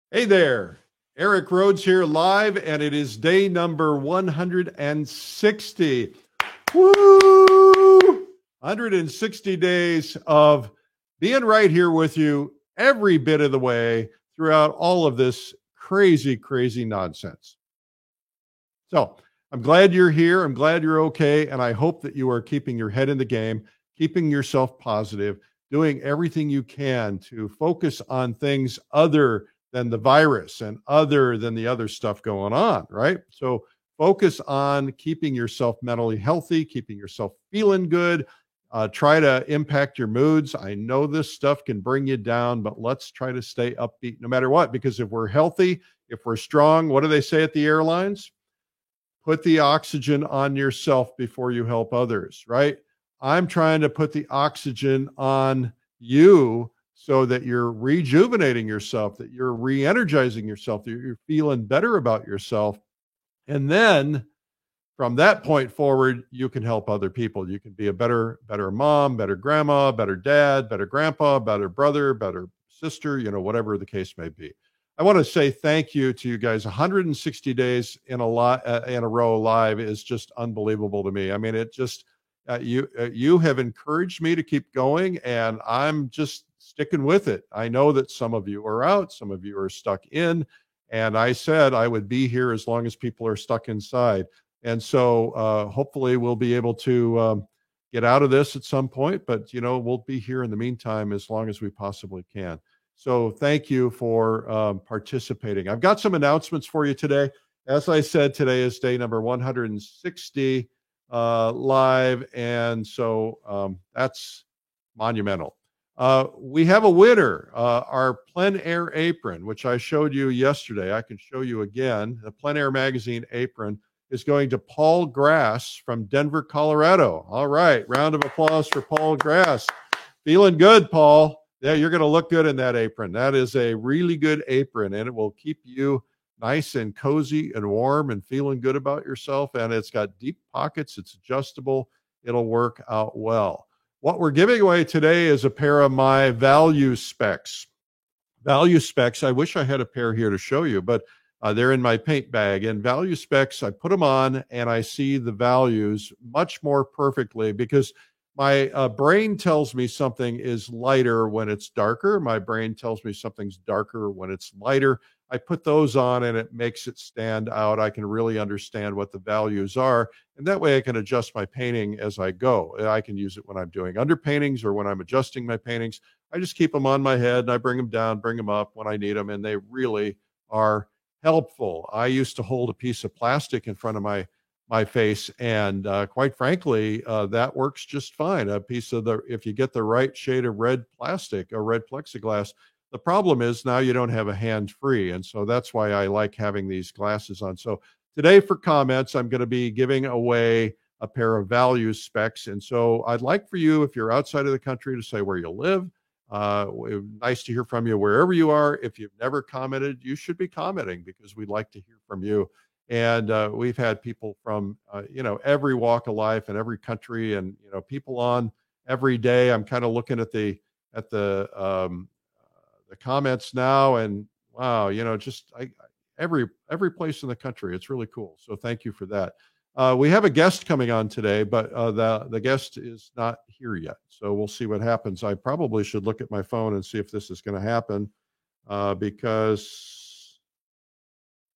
Hey there, Eric Rhodes here live, and it is day number 160. Woo! 160 days of being right here with you every bit of the way throughout all of this crazy, crazy nonsense. So I'm glad you're here. I'm glad you're okay. And I hope that you are keeping your head in the game, keeping yourself positive, doing everything you can to focus on things other than the virus and other than the other stuff going on, right? So focus on keeping yourself mentally healthy, keeping yourself feeling good. Try to impact your moods. I know this stuff can bring you down, but let's try to stay upbeat no matter what, because if we're healthy, if we're strong, what do they say at the airlines? Put the oxygen on yourself before you help others, right? I'm trying to put the oxygen on you so that you're rejuvenating yourself, that you're re-energizing yourself, that you're feeling better about yourself. And then from that point forward, you can help other people. You can be a better mom, better grandma, better dad, better grandpa, better brother, better sister, whatever the case may be. I want to say thank you to you guys. 160 days in a row live is just unbelievable to me. I mean, it just you have encouraged me to keep going, and I'm just sticking with it. I know that some of you are out, some of you are stuck in, and I said I would be here as long as people are stuck inside. And so hopefully we'll be able to get out of this at some point, but we'll be here in the meantime as long as we possibly can. So thank you for participating. I've got some announcements for you today. As I said, today is day number 160 live, and so that's monumental. We have a winner, our Plein Air apron, which I showed you yesterday. I can show you again. The Plein Air Magazine apron is going to Paul Grass from Denver, Colorado. All right, round of applause for Paul Grass. Feeling good, Paul. Yeah, you're going to look good in that apron. That is a really good apron, and it will keep you nice and cozy and warm and feeling good about yourself. And it's got deep pockets. It's adjustable. It'll work out well. What we're giving away today is a pair of my value specs. Value specs, I wish I had a pair here to show you, but they're in my paint bag. And value specs, I put them on and I see the values much more perfectly because my brain tells me something is lighter when it's darker. My brain tells me something's darker when it's lighter. I put those on and it makes it stand out. I can really understand what the values are. And that way I can adjust my painting as I go. I can use it when I'm doing underpaintings or when I'm adjusting my paintings. I just keep them on my head and I bring them down, bring them up when I need them. And they really are helpful. I used to hold a piece of plastic in front of my face, and quite frankly, that works just fine. A piece of if you get the right shade of red plastic or red plexiglass. The problem is now you don't have a hand free, and so that's why I like having these glasses on. So today, for comments, I'm going to be giving away a pair of value specs, and so I'd like for you, if you're outside of the country, to say where you live. Nice to hear from you wherever you are. If you've never commented, you should be commenting because we'd like to hear from you. And we've had people from every walk of life and every country, and people on every day. I'm kind of looking at the comments now, and wow, just every place in the country. It's really cool. So thank you for that. We have a guest coming on today, but the guest is not here yet. So we'll see what happens. I probably should look at my phone and see if this is going to happen because,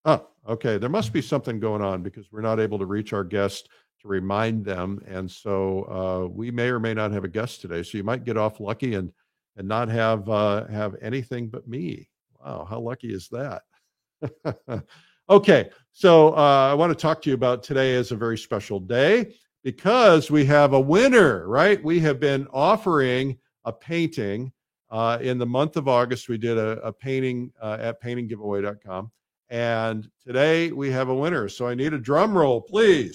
oh, okay, there must be something going on because we're not able to reach our guest to remind them. And so we may or may not have a guest today. So you might get off lucky and not have anything but me. Wow, how lucky is that? Okay, so I want to talk to you about today as a very special day because we have a winner, right? We have been offering a painting in the month of August. We did a painting at paintinggiveaway.com, and today we have a winner. So I need a drum roll, please.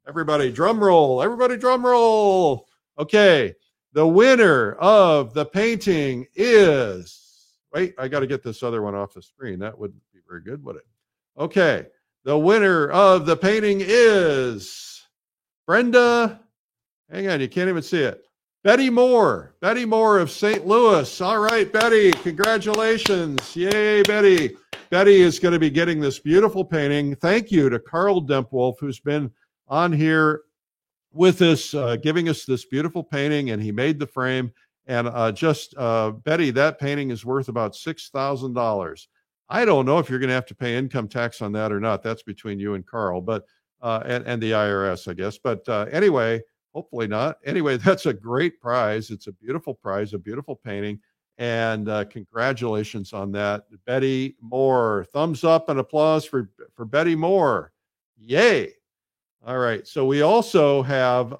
Everybody, drum roll. Everybody, drum roll. Okay, the winner of the painting is, wait, I got to get this other one off the screen. That wouldn't be very good, would it? Okay, the winner of the painting is Brenda. Hang on, you can't even see it. Betty Moore of St. Louis. All right, Betty, congratulations. Yay, Betty. Betty is going to be getting this beautiful painting. Thank you to Carl Dempwolf, who's been on here with us, giving us this beautiful painting, and he made the frame. And Betty, that painting is worth about $6,000. I don't know if you're going to have to pay income tax on that or not. That's between you and Carl, but and the IRS, I guess. But anyway, hopefully not. Anyway, that's a great prize. It's a beautiful prize, a beautiful painting. And congratulations on that, Betty Moore. Thumbs up and applause for Betty Moore. Yay. All right. So we also have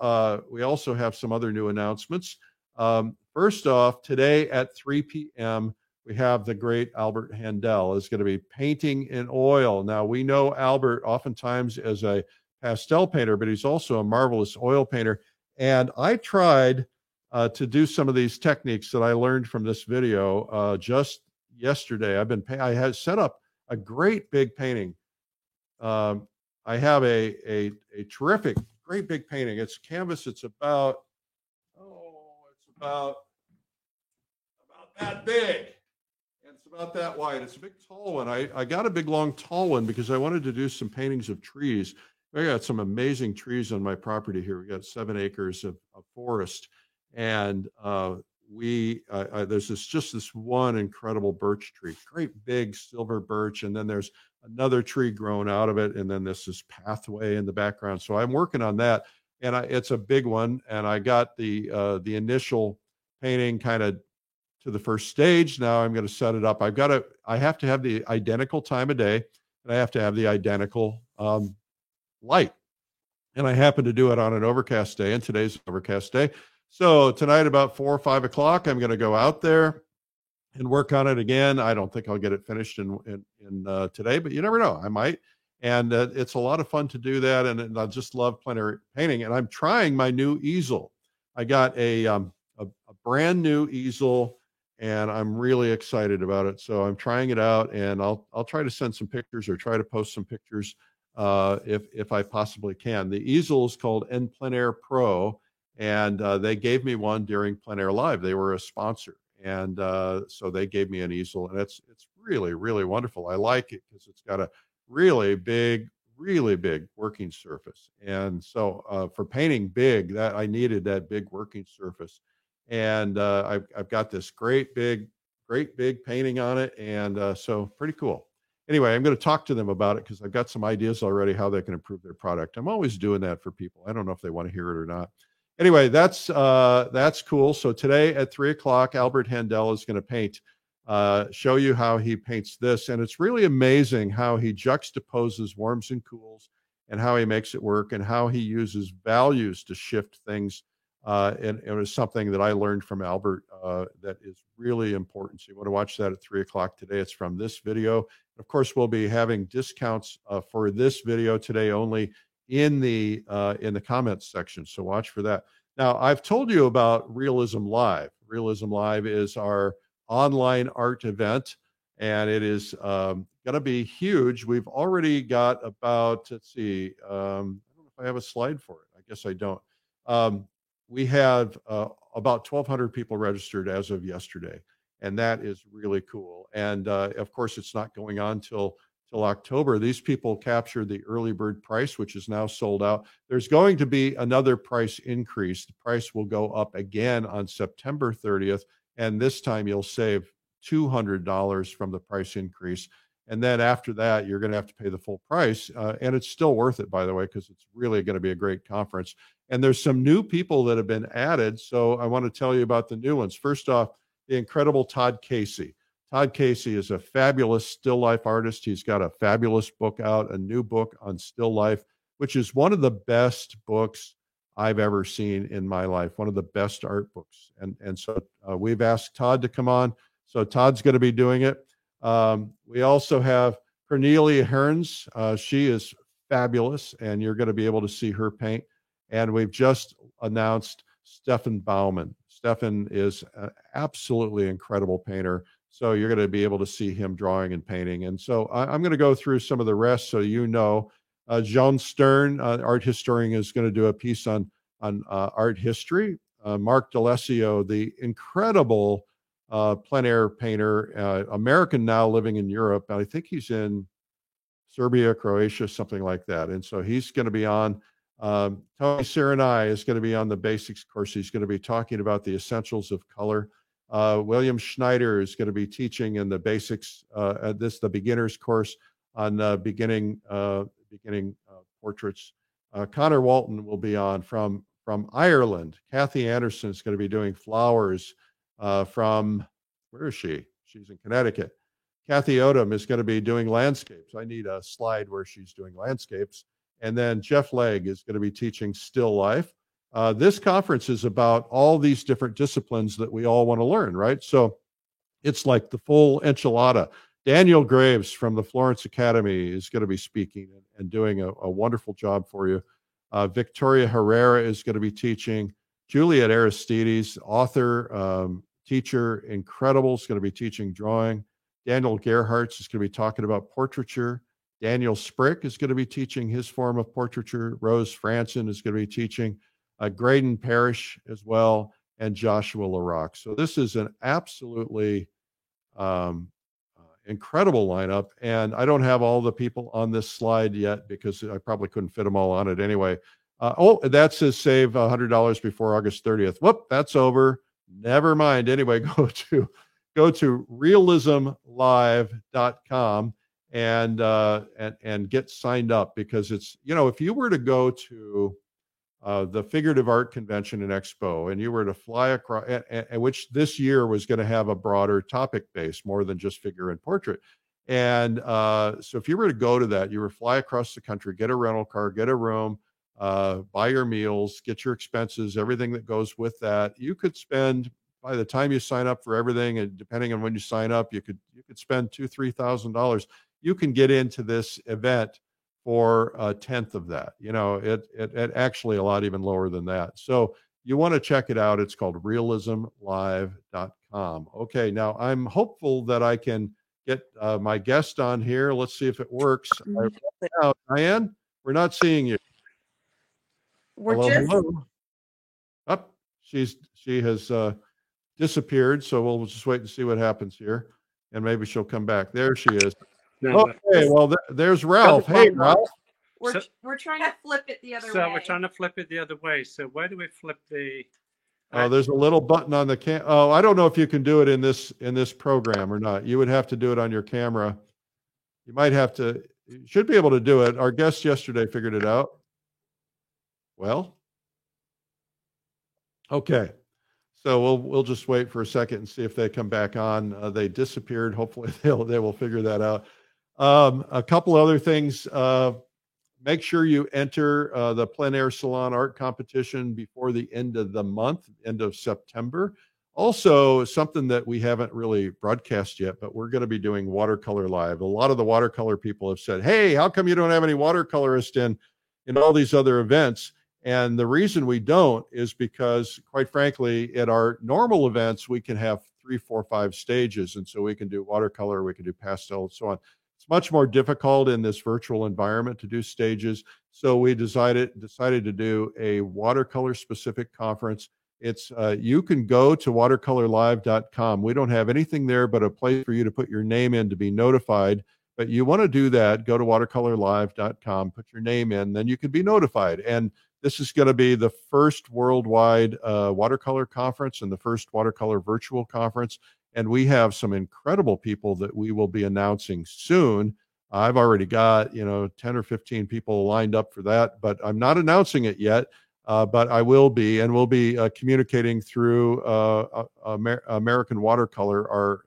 some other new announcements. First off, today at 3 p.m., we have the great Albert Handel is going to be painting in oil. Now, we know Albert oftentimes as a pastel painter, but he's also a marvelous oil painter. And I tried to do some of these techniques that I learned from this video just yesterday. I had set up a great big painting. I have a terrific, great big painting. It's canvas. It's about that big. And it's about that wide. It's a big tall one. I got a big long tall one because I wanted to do some paintings of trees. I got some amazing trees on my property here. We got 7 acres of forest, and there's this one incredible birch tree, great big silver birch, and then there's another tree growing out of it, and then this pathway in the background. So I'm working on that, and it's a big one. And I got the initial painting kind of to the first stage. Now I'm going to set it up. I have to have the identical time of day, and I have to have the identical light. And I happen to do it on an overcast day, and today's an overcast day. So tonight about 4 or 5 o'clock, I'm going to go out there and work on it again. I don't think I'll get it finished in today, but you never know, I might. And it's a lot of fun to do that, and I just love plein painting. And I'm trying my new easel. I got a brand new easel, and I'm really excited about it. So I'm trying it out, and I'll try to send some pictures or try to post some pictures if I possibly can. The easel is called En Plein Air Pro, and they gave me one during Plein Air Live. They were a sponsor, and so they gave me an easel, and it's really, really wonderful. I like it because it's got a really big working surface, and so for painting big, that I needed that big working surface, and I've got this great big painting on it, and so pretty cool. Anyway, I'm going to talk to them about it because I've got some ideas already how they can improve their product. I'm always doing that for people. I don't know if they want to hear it or not. Anyway, that's cool. So today at 3 o'clock, Albert Handel is going to paint, show you how he paints this. And it's really amazing how he juxtaposes warms and cools and how he makes it work and how he uses values to shift things. And it was something that I learned from Albert that is really important. So you want to watch that at 3 o'clock today. It's from this video. Of course, we'll be having discounts for this video today only in the comments section. So watch for that. Now, I've told you about Realism Live. Realism Live is our online art event, and it is going to be huge. We've already got about, let's see, I don't know if I have a slide for it. I guess I don't. We have about 1,200 people registered as of yesterday, and that is really cool. And of course, it's not going on till October. These people captured the early bird price, which is now sold out. There's going to be another price increase. The price will go up again on September 30th, and this time you'll save $200 from the price increase. And then after that, you're going to have to pay the full price. And it's still worth it, by the way, because it's really going to be a great conference. And there's some new people that have been added. So I want to tell you about the new ones. First off, the incredible Todd Casey. Todd Casey is a fabulous still life artist. He's got a fabulous book out, a new book on still life, which is one of the best books I've ever seen in my life, one of the best art books. And so we've asked Todd to come on. So Todd's going to be doing it. We also have Cornelia Hearns. She is fabulous, and you're going to be able to see her paint. And we've just announced Stefan Baumann. Stefan is an absolutely incredible painter. So you're going to be able to see him drawing and painting. And so I'm going to go through some of the rest so you know. Jean Stern, art historian, is going to do a piece on art history. Mark D'Alessio, the incredible plein air painter, American now living in Europe. I think he's in Serbia, Croatia, something like that. And so he's going to be on. Tony Serenai is going to be on the basics course. He's going to be talking about the essentials of color. William Schneider is going to be teaching in the basics, the beginner's course on beginning portraits. Connor Walton will be on from Ireland. Kathy Anderson is going to be doing flowers from, where is she? She's in Connecticut. Kathy Odom is going to be doing landscapes. I need a slide where she's doing landscapes. And then Jeff Legg is going to be teaching still life. This conference is about all these different disciplines that we all want to learn, right? So it's like the full enchilada. Daniel Graves from the Florence Academy is going to be speaking and doing a wonderful job for you. Victoria Herrera is going to be teaching. Juliet Aristides, author, teacher, incredible, is going to be teaching drawing. Daniel Gerhardt is going to be talking about portraiture. Daniel Sprick is going to be teaching his form of portraiture. Rose Franson is going to be teaching. Graydon Parrish as well, and Joshua LaRock. So this is an absolutely incredible lineup. And I don't have all the people on this slide yet because I probably couldn't fit them all on it anyway. That says save $100 before August 30th. Whoop, that's over. Never mind. Anyway, go to realismlive.com and get signed up, because it's, if you were to go to the Figurative Art Convention and Expo, and you were to fly across, which this year was going to have a broader topic base, more than just figure and portrait. And so if you were to go to that, you were fly across the country, get a rental car, get a room, buy your meals, get your expenses, everything that goes with that. You could spend, by the time you sign up for everything, and depending on when you sign up, you could spend $2,000-$3,000. You can get into this event for a tenth of that. It actually a lot even lower than that. So you want to check it out. It's called realismlive.com. Okay, now I'm hopeful that I can get my guest on here. Let's see if it works. Now, Diane, we're not seeing you. Hello. Oh, she has disappeared, so we'll just wait and see what happens here, and maybe she'll come back. There she is. Okay, well, there's Ralph. Hey, Ralph. We're trying to flip it the other way. So we're trying to flip it the other way. So where do we flip the? Oh, there's a little button on the I don't know if you can do it in this program or not. You would have to do it on your camera. You might have to. You should be able to do it. Our guest yesterday figured it out. Well, okay. So we'll just wait for a second and see if they come back on. They disappeared. Hopefully they will figure that out. A couple other things. Make sure you enter the Plein Air Salon Art Competition before the end of the month, end of September. Also, something that we haven't really broadcast yet, but we're going to be doing Watercolor Live. A lot of the watercolor people have said, hey, how come you don't have any watercolorists in all these other events? And the reason we don't is because, quite frankly, at our normal events, we can have 3, 4, 5 stages. And so we can do watercolor, we can do pastel, and so on. It's much more difficult in this virtual environment to do stages. So we decided to do a watercolor specific conference. It's you can go to watercolorlive.com. We don't have anything there but a place for you to put your name in to be notified. But you want to do that, go to watercolorlive.com, put your name in, then you can be notified. And this is going to be the first worldwide watercolor conference and the first watercolor virtual conference. And we have some incredible people that we will be announcing soon. I've already got, 10 or 15 people lined up for that, but I'm not announcing it yet. But I will be, and we'll be communicating through American Watercolor,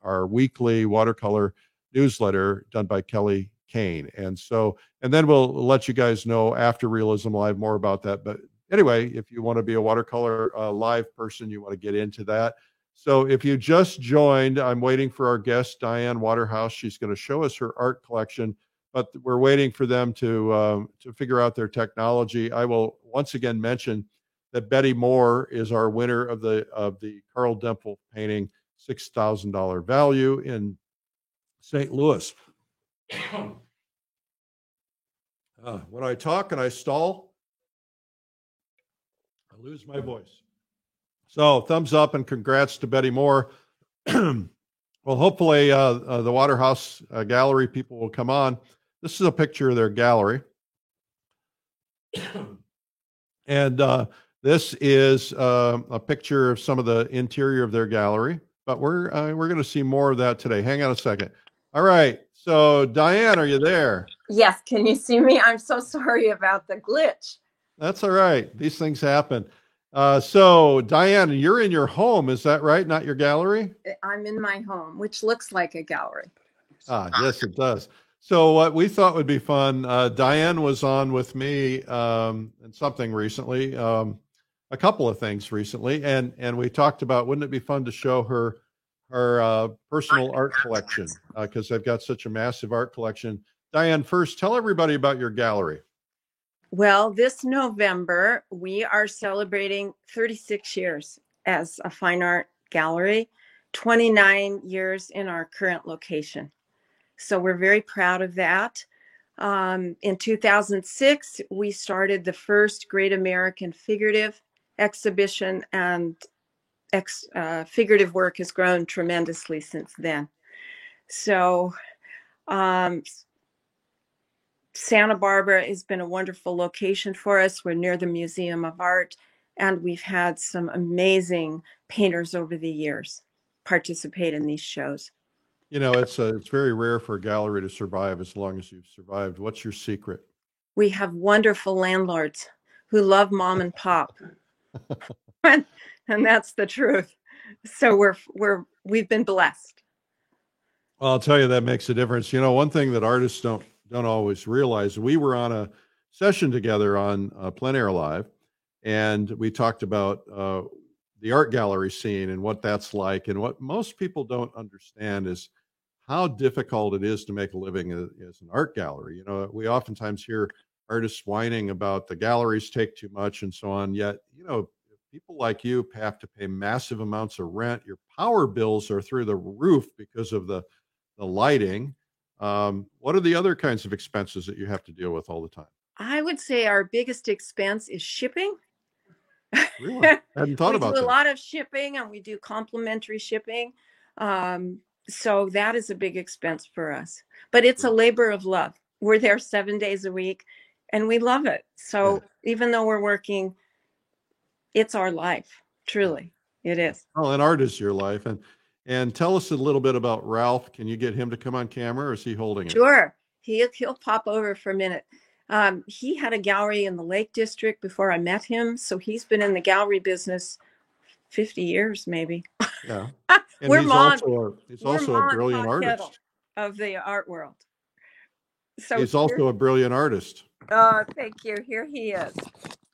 our weekly watercolor newsletter done by Kelly Kane. And then we'll let you guys know after Realism Live more about that. But anyway, if you want to be a watercolor live person, you want to get into that. So if you just joined, I'm waiting for our guest, Diane Waterhouse. She's going to show us her art collection, but we're waiting for them to figure out their technology. I will once again mention that Betty Moore is our winner of the Carl Dempel painting, $6,000 value in St. Louis. When I talk and I stall, lose my voice. So thumbs up and congrats to Betty Moore. Well, hopefully the Waterhouse Gallery people will come on. This is a picture of their gallery. And this is a picture of some of the interior of their gallery. But we're going to see more of that today. Hang on a second. All right. So Diane, are you there? Yes. Can you see me? I'm so sorry about the glitch. That's all right. These things happen. So Diane, you're in your home. Is that right? Not your gallery? I'm in my home, which looks like a gallery. Yes, it does. So what we thought would be fun, Diane was on with me and something recently, a couple of things recently, and we talked about, wouldn't it be fun to show her personal art collection, because they've got such a massive art collection. Diane, first, tell everybody about your gallery. Well, this November, we are celebrating 36 years as a fine art gallery, 29 years in our current location. So we're very proud of that. In 2006, we started the first Great American Figurative exhibition, and figurative work has grown tremendously since then. So Santa Barbara has been a wonderful location for us. We're near the Museum of Art, and we've had some amazing painters over the years participate in these shows. You know, it's very rare for a gallery to survive as long as you've survived. What's your secret? We have wonderful landlords who love mom and pop. and that's the truth. So we've been blessed. Well, I'll tell you, that makes a difference. You know, one thing that artists don't always realize, we were on a session together on Plein Air Live, and we talked about the art gallery scene and what that's like. And what most people don't understand is how difficult it is to make a living as an art gallery. You know, we oftentimes hear artists whining about the galleries take too much and so on. Yet, you know, people like you have to pay massive amounts of rent. Your power bills are through the roof because of the lighting. What are the other kinds of expenses that you have to deal with all the time? I would say our biggest expense is shipping. Really? I hadn't thought about that. We do a lot of shipping, and we do complimentary shipping. So that is a big expense for us. But it's a labor of love. We're there 7 days a week, and we love it. So even though we're working, it's our life. Truly, it is. Oh, and art is your life. And tell us a little bit about Ralph. Can you get him to come on camera, or is he holding it? Sure. He'll pop over for a minute. He had a gallery in the Lake District before I met him. So he's been in the gallery business 50 years, maybe. Yeah. And he's also a brilliant artist of the art world. So he's also a brilliant artist. Oh, thank you. Here he is.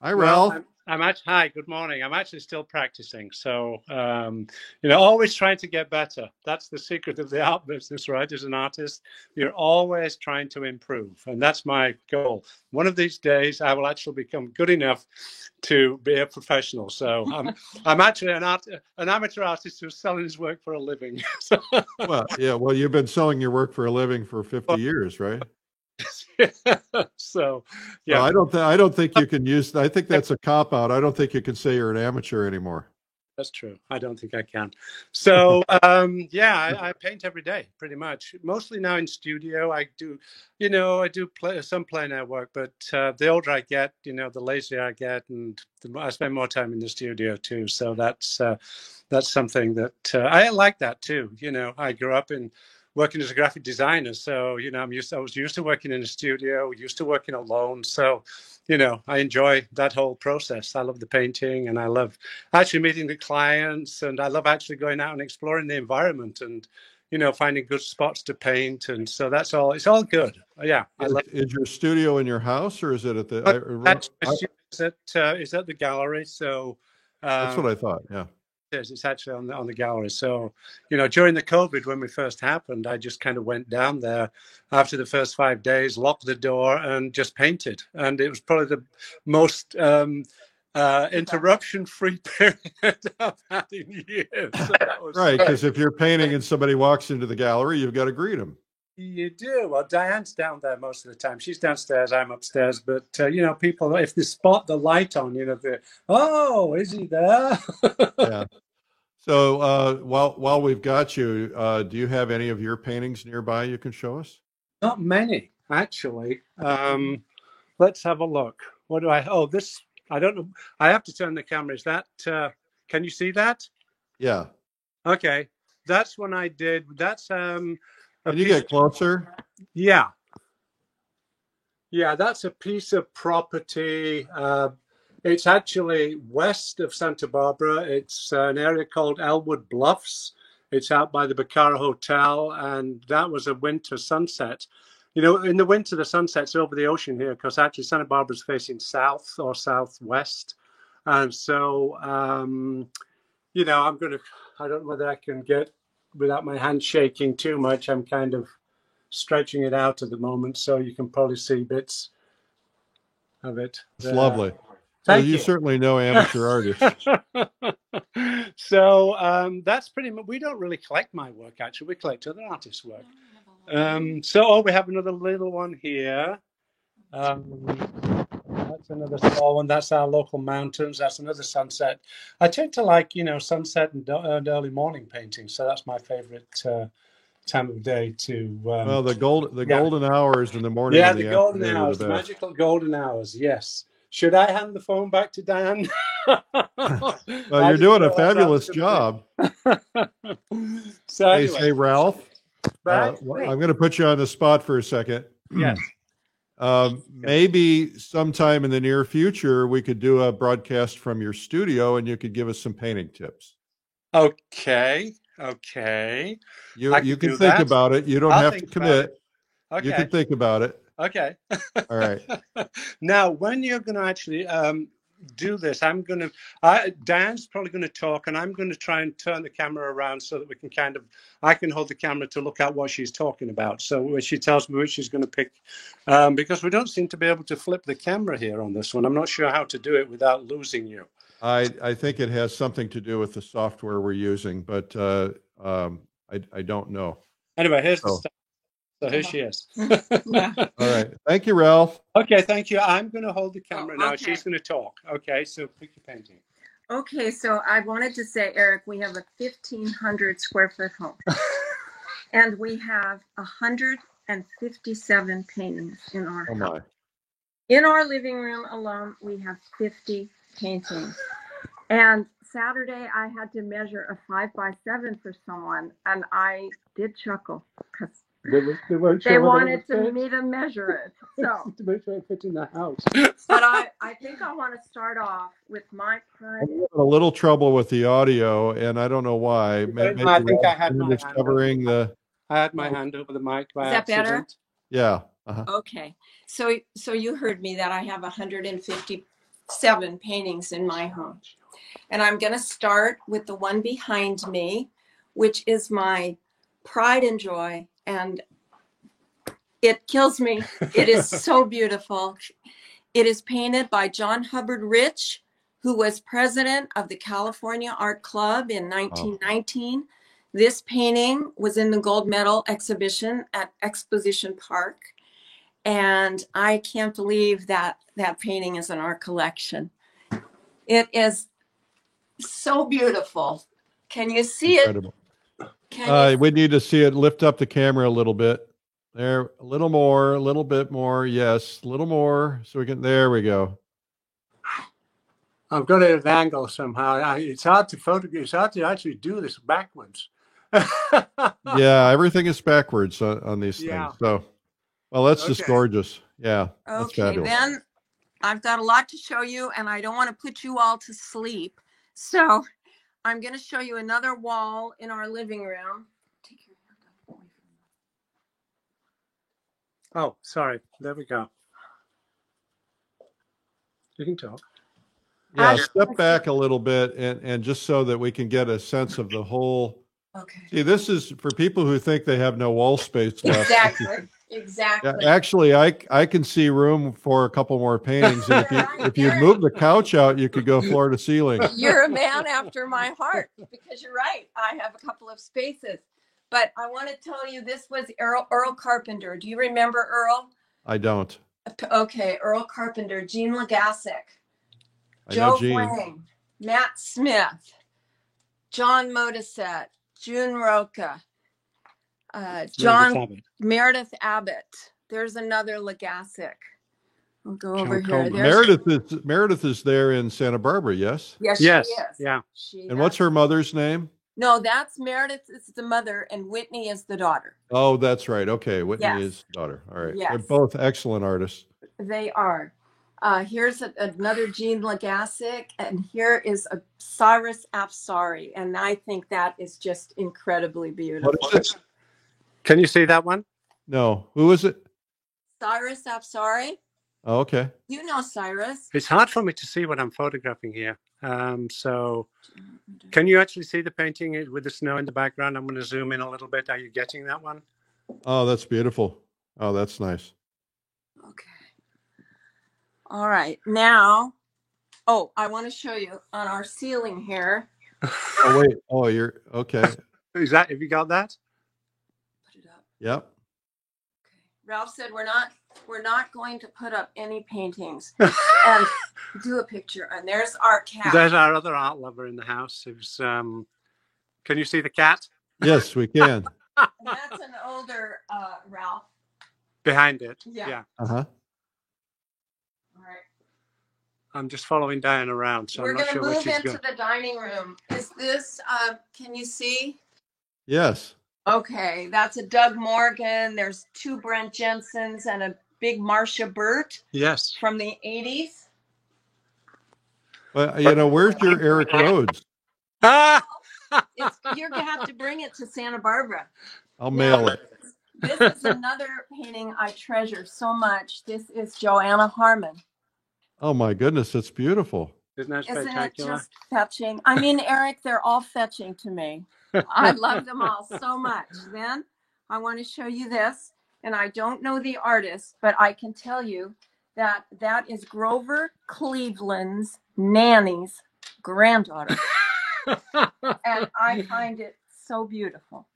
Hi, Ralph. Hi, good morning. I'm actually still practicing. So, you know, always trying to get better. That's the secret of the art business, right? As an artist, you're always trying to improve. And that's my goal. One of these days, I will actually become good enough to be a professional. So I'm actually an amateur artist who's selling his work for a living. So. Well, you've been selling your work for a living for 50 years, right? So yeah, well, I don't think you can use. I think that's a cop out. I don't think you can say you're an amateur anymore. That's true. I don't think I can. So I paint every day, pretty much. Mostly now in studio. I do some plein air work, but the older I get, you know, the lazier I get, and I spend more time in the studio too. So that's something that I like that too. You know, I grew up working as a graphic designer. So, you know, I was used to working in a studio, used to working alone. So, you know, I enjoy that whole process. I love the painting, and I love actually meeting the clients, and I love actually going out and exploring the environment and, you know, finding good spots to paint. And so it's all good. Yeah. Is your studio in your house, or is it at the, is at the gallery. So that's what I thought. Yeah. It's actually on the gallery. So, you know, during the COVID, when we first happened, I just kind of went down there after the first 5 days, locked the door, and just painted. And it was probably the most interruption-free period I've had in years. So right, because if you're painting and somebody walks into the gallery, you've got to greet them. You do. Well, Diane's down there most of the time. She's downstairs, I'm upstairs. But, people, if they spot the light on, oh, is he there? Yeah. So while we've got you, do you have any of your paintings nearby you can show us? Not many, actually. Let's have a look. What do I? Oh, this. I don't know. I have to turn the camera. Is that? Can you see that? Yeah. Okay. That's when I did. That's Can you get closer? Yeah. Yeah, that's a piece of property. It's actually west of Santa Barbara. It's an area called Elwood Bluffs. It's out by the Bacara Hotel, and that was a winter sunset. In the winter, the sunset's over the ocean here because actually Santa Barbara's facing south or southwest. And so, I'm going to, I don't know whether I can get, without my hand shaking too much, I'm kind of stretching it out at the moment, so you can probably see bits of it. It's lovely. Thank you certainly know amateur artists. So that's pretty much. We don't really collect my work, actually. We collect other artists' work. We have another little one here. That's another small one. That's our local mountains. That's another sunset. I tend to like, sunset and early morning painting. So that's my favorite time of day to. Well, the golden hours in the morning. Yeah, the golden hours, the magical golden hours. Yes. Should I hand the phone back to Dan? Well, you're doing a fabulous job. So anyway. Hey, Ralph. I'm going to put you on the spot for a second. Yes. Maybe sometime in the near future, we could do a broadcast from your studio and you could give us some painting tips. Okay. You can think about it. You don't have to commit. Okay. You can think about it. Okay. All right. Now, when you're going to actually do this, Diane's probably going to talk, and I'm going to try and turn the camera around so that we can I can hold the camera to look at what she's talking about. So when she tells me which she's going to pick, because we don't seem to be able to flip the camera here on this one. I'm not sure how to do it without losing you. I think it has something to do with the software we're using, but I don't know. Anyway, here's the stuff. So here she is. Yeah. All right. Thank you, Ralph. Okay, thank you. I'm going to hold the camera now. Okay. She's going to talk. Okay, so pick your painting. Okay, so I wanted to say, Eric, we have a 1,500 square foot home. And we have 157 paintings in our house. My. In our living room alone, we have 50 paintings. And Saturday, I had to measure a 5x7 for someone, and I did chuckle because they wanted me to measure it. So to make sure it fits in the house. But I think I want to start off with my private. I'm having a little trouble with the audio, and I don't know why. Maybe I think I had my discovering the. I had my hand over the mic by Is that accident. better? Yeah. Okay. So you heard me that I have 157 paintings in my home. And I'm going to start with the one behind me, which is my pride and joy. And it kills me. It is so beautiful. It is painted by John Hubbard Rich, who was president of the California Art Club in 1919. Oh. This painting was in the gold medal exhibition at Exposition Park. And I can't believe that that painting is in our collection. It is so beautiful. Can you see Incredible. it? We need to see it. Lift up the camera a little bit. There, a little more, a little bit more. Yes, a little more. So we can, there we go. I've got it at an angle somehow. It's hard to photograph. It's hard to actually do this backwards. Yeah, everything is backwards on these things. So, well, that's just gorgeous. Yeah. Okay, then I've got a lot to show you, and I don't want to put you all to sleep. So I'm going to show you another wall in our living room. Take your hand away from Oh, sorry. There we go. You can talk. Yeah, step back a little bit and just so that we can get a sense of the whole. Okay. See, this is for people who think they have no wall space left. Exactly. Yeah, actually, I can see room for a couple more paintings. And if you move the couch out, you could go floor to ceiling. You're a man after my heart, because you're right. I have a couple of spaces. But I want to tell you, this was Earl Carpenter. Do you remember Earl? I don't. Okay, Earl Carpenter, Gene Legasic, I know Joe Gene. Wang, Matt Smith, John Modisette, June Roca, Meredith Abbott. There's another Legasic. I'll go over here. Meredith is there in Santa Barbara, yes? Yes, Yes. she is. Yeah. And what's her mother's name? No, that's Meredith is the mother, and Whitney is the daughter. Oh, that's right. Okay, Whitney Yes. is daughter. All right. Yes. They're both excellent artists. They are. Here's another Gene Legasic, and here is a Cyrus Afsari, and I think that is just incredibly beautiful. What is it? Can you see that one? No. Who is it? Cyrus Afsari. Oh, okay. You know Cyrus. It's hard for me to see what I'm photographing here. So can you actually see the painting with the snow in the background? I'm going to zoom in a little bit. Are you getting that one? Oh, that's beautiful. Oh, that's nice. Okay. All right. Now, I want to show you on our ceiling here. Oh, wait. Oh, you're okay. Have you got that? Put it up. Yep. Okay. Ralph said we're not going to put up any paintings and do a picture. And there's our cat. There's our other art lover in the house. Who's can you see the cat? Yes, we can. That's an older Ralph. Behind it. Yeah. Uh-huh. All right. I'm just following Diane around, so We're I'm not going to sure where move she's into going. the dining room. Is this, can you see? Yes. Okay, that's a Doug Morgan. There's two Brent Jensens and a big Marcia Burt Yes. from the 80s. Well, where's your Eric Rhodes? Ah! You're going to have to bring it to Santa Barbara. I'll mail it. This is another painting I treasure so much. This is Joanna Harmon. Oh, my goodness. It's beautiful. Isn't that Isn't it spectacular? just fetching? I mean, Eric, they're all fetching to me. I love them all so much. Then I want to show you this, and I don't know the artist, but I can tell you that that is Grover Cleveland's nanny's granddaughter. And I find it so beautiful.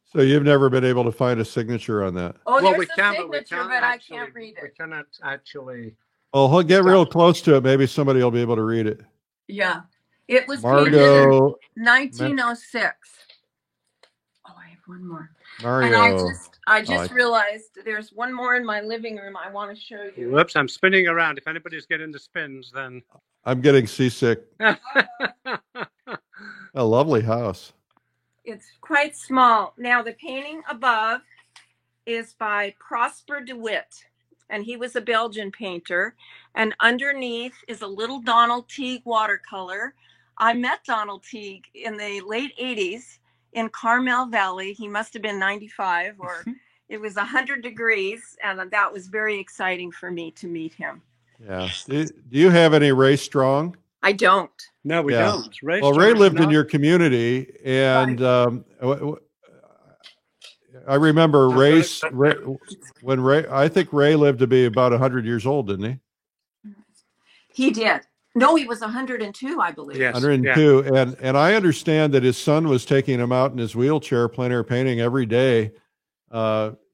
So you've never been able to find a signature on that? Oh, Well, there's we a can, signature, but but I can't read We it. cannot actually. Well, get real close to it. Maybe somebody will be able to read it. Yeah. It was painted Margot. in 1906. Oh, I have one more. Mario. And I just realized there's one more in my living room I want to show you. Whoops! I'm spinning around. If anybody's getting the spins, then. I'm getting seasick. A lovely house. It's quite small. Now, the painting above is by Prosper de Witt, and he was a Belgian painter. And underneath is a little Donald Teague watercolor. I met Donald Teague in the late 80s in Carmel Valley. He must have been 95, or it was 100 degrees, and that was very exciting for me to meet him. Yeah. Do you have any Ray Strong? I don't. No, we don't. Ray lived in your community, and I remember when Ray. I think Ray lived to be about 100 years old, didn't he? He did. No, he was 102, I believe. Yes, 102, yeah. And I understand that his son was taking him out in his wheelchair, plein air painting every day,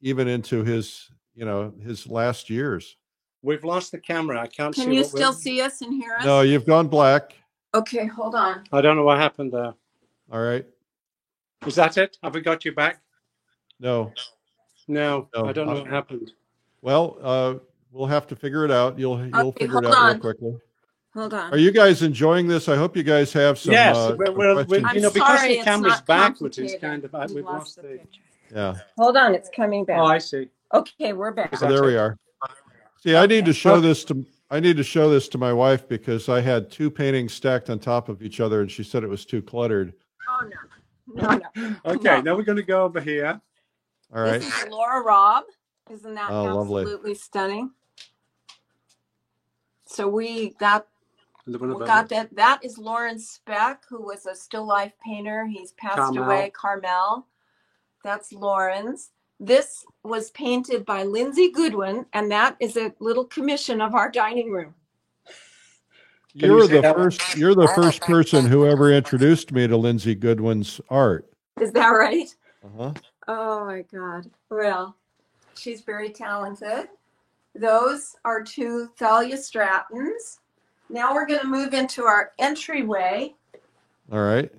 even into his last years. We've lost the camera. I can't see. Can you still see us and hear us? No, you've gone black. Okay, hold on. I don't know what happened there. All right. Is that it? Have we got you back? No, I don't know what happened. Well, we'll have to figure it out. You'll figure it out real quickly. Hold on. Are you guys enjoying this? I hope you guys have some. Yes, we're because the camera's backwards, it's kind of we've lost the. Yeah. Hold on, it's coming back. Oh, I see. Okay, we're back. So there we are. See, I need to show this to my wife because I had two paintings stacked on top of each other, and she said it was too cluttered. Oh no. Okay, now we're going to go over here. All right. This is Laura Robb. Isn't that lovely. absolutely stunning? So we got that. That is Lawrence Speck, who was a still life painter. He's passed away. Carmel. That's Lawrence. This was painted by Lindsay Goodwin, and that is a little commission of our dining room. You're the first person who ever introduced me to Lindsay Goodwin's art. Is that right? Uh-huh. Oh my God. Well, she's very talented. Those are two Thalia Strattons. Now we're going to move into our entryway. All right.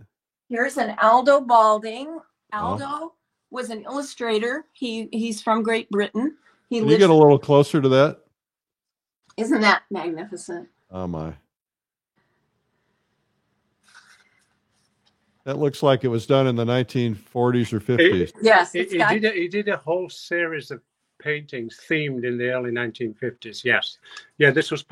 Here's an Aldo Balding. Wow. Aldo was an illustrator. He's from Great Britain. He Can you lives. get a little closer to that? Isn't that magnificent? Oh my. That looks like it was done in the 1940s or 50s. Yes, He it's got. he did a whole series of paintings themed in the early 1950s. Yes, yeah, this was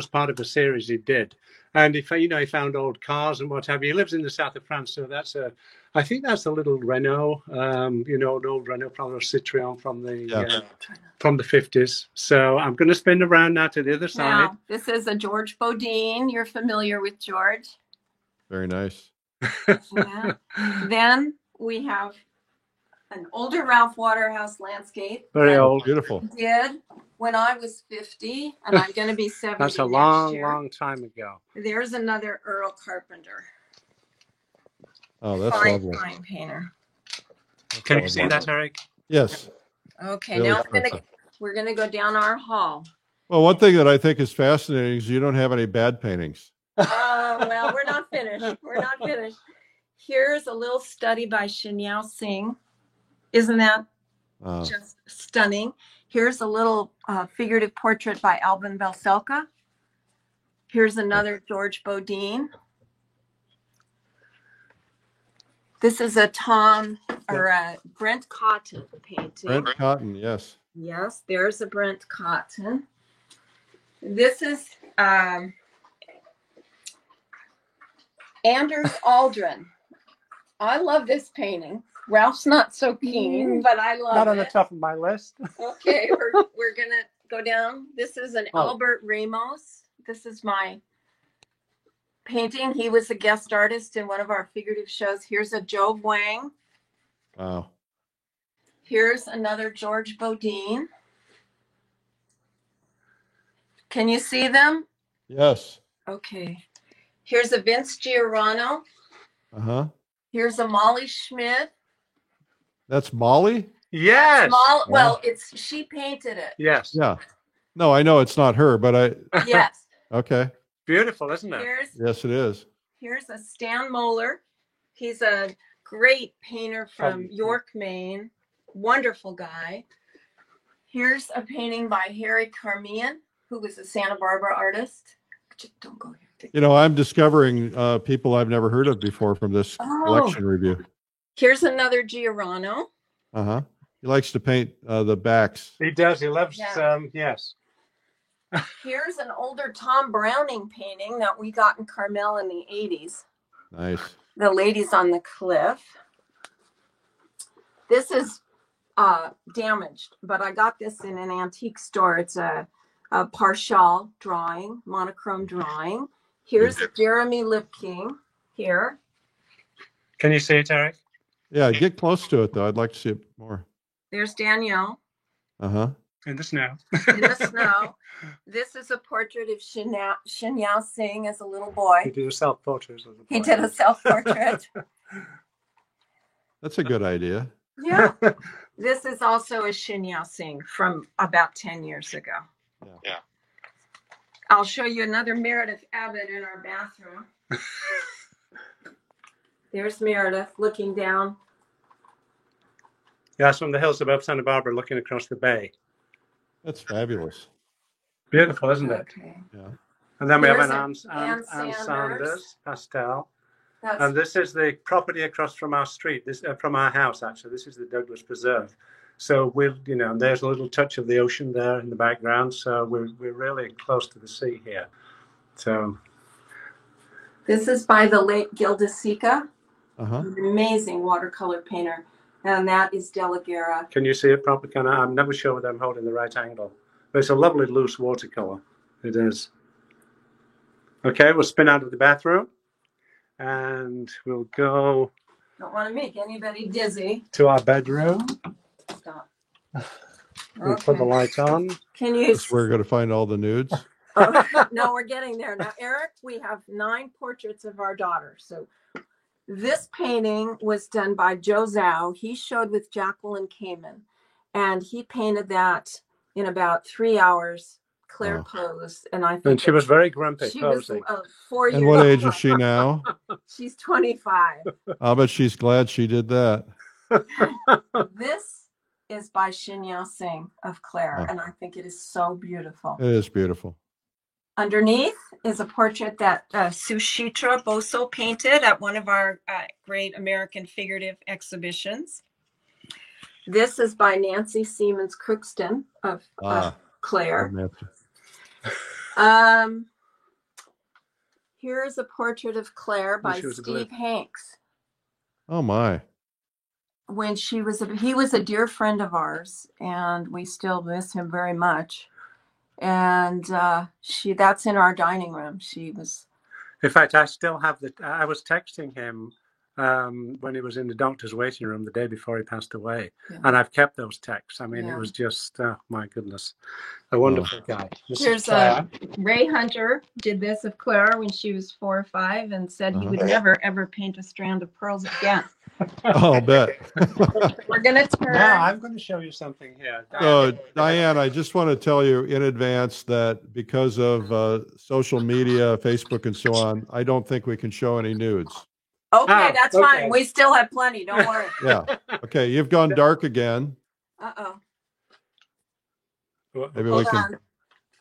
part of a series he did, and he found old cars and what have you. He lives in the south of France, so I think that's a little Renault, an old Renault from or Citroën from the 50s. So I'm going to spin around now to the other side. Now, this is a George Bodine. You're familiar with George. Very nice. Yeah. Then we have an older Ralph Waterhouse landscape. Very that old. Beautiful. I did when I was 50, and I'm going to be 70 That's a next long, year. long time ago. There's another Earl Carpenter. Oh, that's Fine, lovely. fine painter. Can you see that, Eric? Yes. Okay, Really now impressive. we're gonna go down our hall. Well, one thing that I think is fascinating is you don't have any bad paintings. Well, we're not finished. We're not finished. Here's a little study by Shinyao Singh. Isn't that just stunning? Here's a little figurative portrait by Alvin Valselka. Here's another George Bodine. This is a Brent Cotton painting. Brent Cotton, yes. Yes, there's a Brent Cotton. This is Anders Aldrin. I love this painting. Ralph's not so keen, but I love it. Not on the top of my list. Okay, we're gonna go down. This is an Albert Ramos. This is my painting. He was a guest artist in one of our figurative shows. Here's a Jove Wang. Wow. Here's another George Bodine. Can you see them? Yes. Okay. Here's a Vince Giordano. Uh-huh. Here's a Molly Schmidt. That's Molly? Yes. Well, she painted it. Yes. Yeah. No, I know it's not her, but Yes. okay. Beautiful, isn't it? Yes, it is. Here's a Stan Moeller. He's a great painter from York, Maine. Wonderful guy. Here's a painting by Harry Carmian, who was a Santa Barbara artist. Just don't go here. You know, I'm discovering people I've never heard of before from this collection review. Here's another Giordano. Uh-huh. He likes to paint the backs. He does. He loves, yes. Here's an older Tom Browning painting that we got in Carmel in the 80s. Nice. The Ladies on the Cliff. This is damaged, but I got this in an antique store. It's a partial drawing, monochrome drawing. Here's a Jeremy Lipking here. Can you see it, Eric? Yeah, get close to it, though. I'd like to see it more. There's Danielle. Uh-huh. In the snow. In the snow. This is a portrait of Shinyao Singh as a little boy. He did a self-portrait. He did a self-portrait. That's a good idea. Yeah. This is also a Shinyao Singh from about 10 years ago. Yeah. I'll show you another Meredith Abbott in our bathroom. There's Meredith looking down. Yeah, it's from the hills above Santa Barbara looking across the bay. That's fabulous. Beautiful, isn't it? Okay. Yeah. And then we have an Ann Ann Sanders. Sanders pastel. That's And this is the property across from our street, from our house, actually. This is the Douglas Preserve. So there's a little touch of the ocean there in the background. So we're really close to the sea here. So this is by the late Gilda Sica, Uh-huh. an amazing watercolor painter. And that is De La Guerra. can you see it properly? I'm never sure whether I'm holding the right angle. But it's a lovely loose watercolor. It is. Okay, we'll spin out of the bathroom. And we'll go Don't want to make anybody dizzy. to our bedroom. Stop. We'll put the light on. Can you? That's where we're going to find all the nudes. Oh, no, we're getting there now. Eric, we have 9 portraits of our daughter. So This painting was done by Joe Zhao. He showed with Jacqueline Kamen, and he painted that in about 3 hours. Claire posed, and I think And she was very grumpy. she was posing. 4 years And what old. age is she now? She's 25. I'll bet she's glad she did that. This is by Shinyao Singh of Claire, Oh. and I think it is so beautiful. It is beautiful. Underneath is a portrait that Sushitra Boso painted at one of our great American figurative exhibitions. This is by Nancy Siemens Crookston of Claire. Here is a portrait of Claire by Steve Hanks. Oh my. When he was a dear friend of ours, and we still miss him very much. And that's in our dining room. She was. In fact, I still have I was texting him when he was in the doctor's waiting room the day before he passed away, and I've kept those texts. I mean, it was just, my goodness, a wonderful guy. Here's Ray Hunter did this of Claire when she was 4 or 5, and said he would never ever paint a strand of pearls again. Oh, I'll bet. We're gonna turn. Now I'm going to show you something here. Diane, I just want to tell you in advance that because of social media, Facebook and so on, I don't think we can show any nudes. Okay, that's fine. We still have plenty. Don't worry. Yeah. Okay, you've gone dark again. Uh-oh.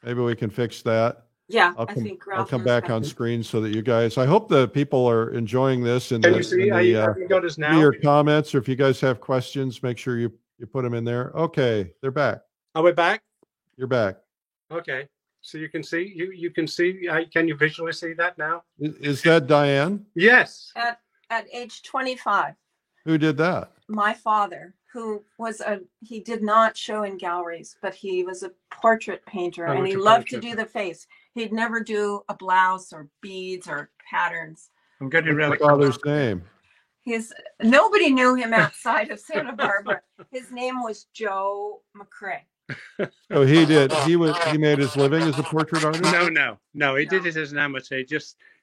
Maybe we can fix that. Yeah, I'll come back on screen so that you guys. I hope the people are enjoying this. And can you see? You got us now. Your comments, or if you guys have questions, make sure you put them in there. Okay, they're back. Are we back? You're back. Okay, so you can see. You can see. Can you visually see that now? Is that Diane? Yes. At age 25. Who did that? My father, who was he did not show in galleries, but he was a portrait painter, and he loved to do the face. He'd never do a blouse or beads or patterns. I'm getting really. Your father's name? Nobody knew him outside of Santa Barbara. His name was Joe McCrae. Oh, he did. He made his living as a portrait artist? No. He did it as an amateur.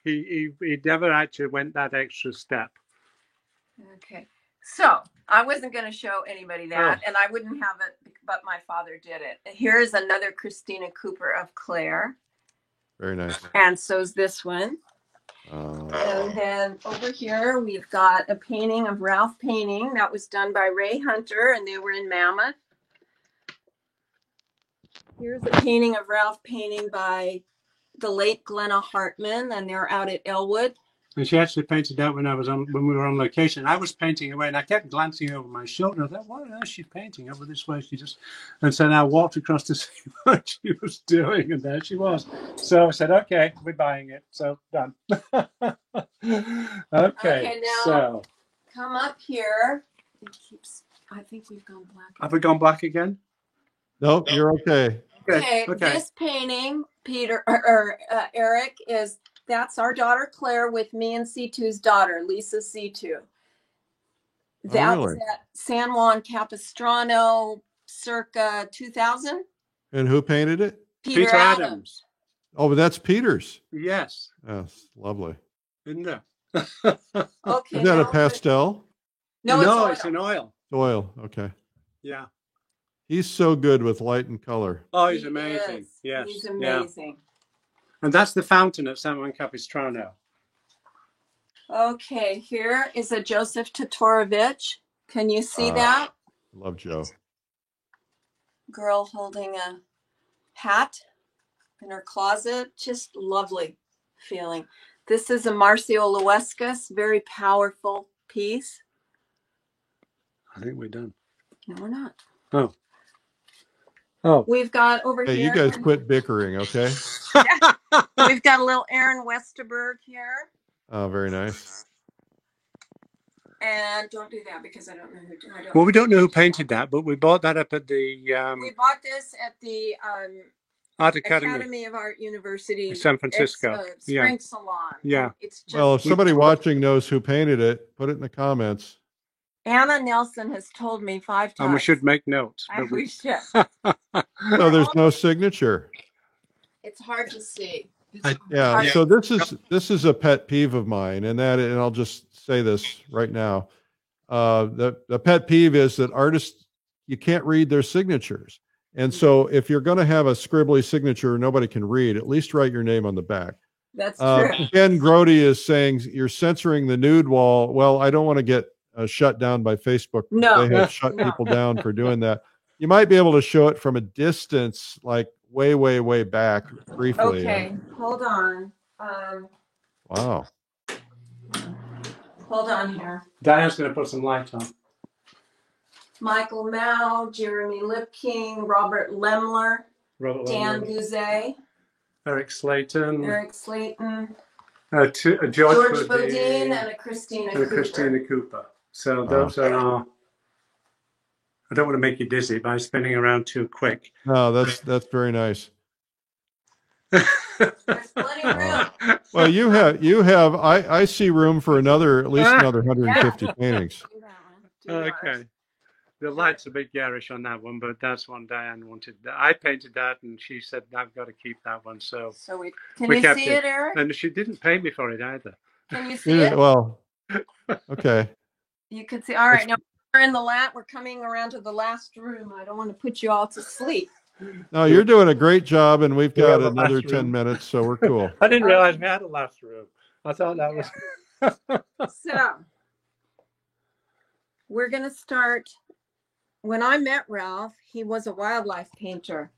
He never actually went that extra step. Okay. So I wasn't going to show anybody that, and I wouldn't have it, but my father did it. Here's another Christina Cooper of Claire. Very nice. And so's this one. And then over here, we've got a painting of Ralph Painting that was done by Ray Hunter, and they were in Mammoth. Here's a painting of Ralph Painting by the late Glenna Hartman, and they're out at Elwood. And she actually painted that when we were on location. I was painting away, and I kept glancing over my shoulder. I thought, what on earth is she painting over this way? And so I walked across to see what she was doing, and there she was. So I said, okay, we're buying it. So done. Okay, now so come up here. I think we've gone black. Have we gone black again? No, you're okay. Okay. This painting, Peter or Eric, that's our daughter Claire with me and C2's daughter, Lisa C2. That was at San Juan Capistrano circa 2000. And who painted it? Peter Adams. Oh, but that's Peter's. Yes. Yes, lovely. Isn't it? Okay. Is that a pastel? No, it's an oil. Oil, okay. Yeah. He's so good with light and color. Oh, he's amazing. Yes. He's amazing. And that's the fountain at San Juan Capistrano. Okay, here is a Joseph Tatorovich. Can you see that? Love Joe. Girl holding a hat in her closet. Just lovely feeling. This is a Marcio Luescas, very powerful piece. I think we're done. No, we're not. Oh. We've got over here. Hey, you guys quit bickering, okay? We've got a little Aaron Westerberg here. Oh, very nice. And don't do that because I don't know who. Well, we don't know who painted that, but we bought that up at the. We bought this at the Art Academy of Art University in San Francisco. Spring Salon. Yeah. It's just, well, if somebody watching knows who painted it, put it in the comments. Anna Nelson has told me 5 times. And we should make notes. We should. No, there's no signature. It's hard to see. So this is a pet peeve of mine, and I'll just say this right now. The pet peeve is that artists, you can't read their signatures. And so if you're going to have a scribbly signature nobody can read, at least write your name on the back. That's true. Ken Grody is saying you're censoring the nude wall. Well, I don't want to get shut down by Facebook. No. They have shut people down for doing that. You might be able to show it from a distance, like way, way, way back briefly. Okay, hold on. Wow. Hold on here. Diane's going to put some light on. Michael Mao, Jeremy Lipking, Robert Lemler, Robert Dan Lemler, Guzet, Eric Slayton, Eric Slayton, George Bodine, and a Christina Cooper. So those are our. I don't want to make you dizzy by spinning around too quick. No, that's very nice. There's plenty of room. Well, you have. I see room for at least another 150 paintings. Okay. The light's a bit garish on that one, but that's one Diane wanted. I painted that, and she said I've got to keep that one. So can we you kept see it, Eric? And she didn't pay me for it either. Can you see it? Well, okay. You can see. All right, now we're in the we're coming around to the last room. I don't want to put you all to sleep. No, you're doing a great job, and we've got have a another last 10 room. minutes, so we're cool. I didn't realize we had a last room. I thought that was. So we're going to start. When I met Ralph, he was a wildlife painter,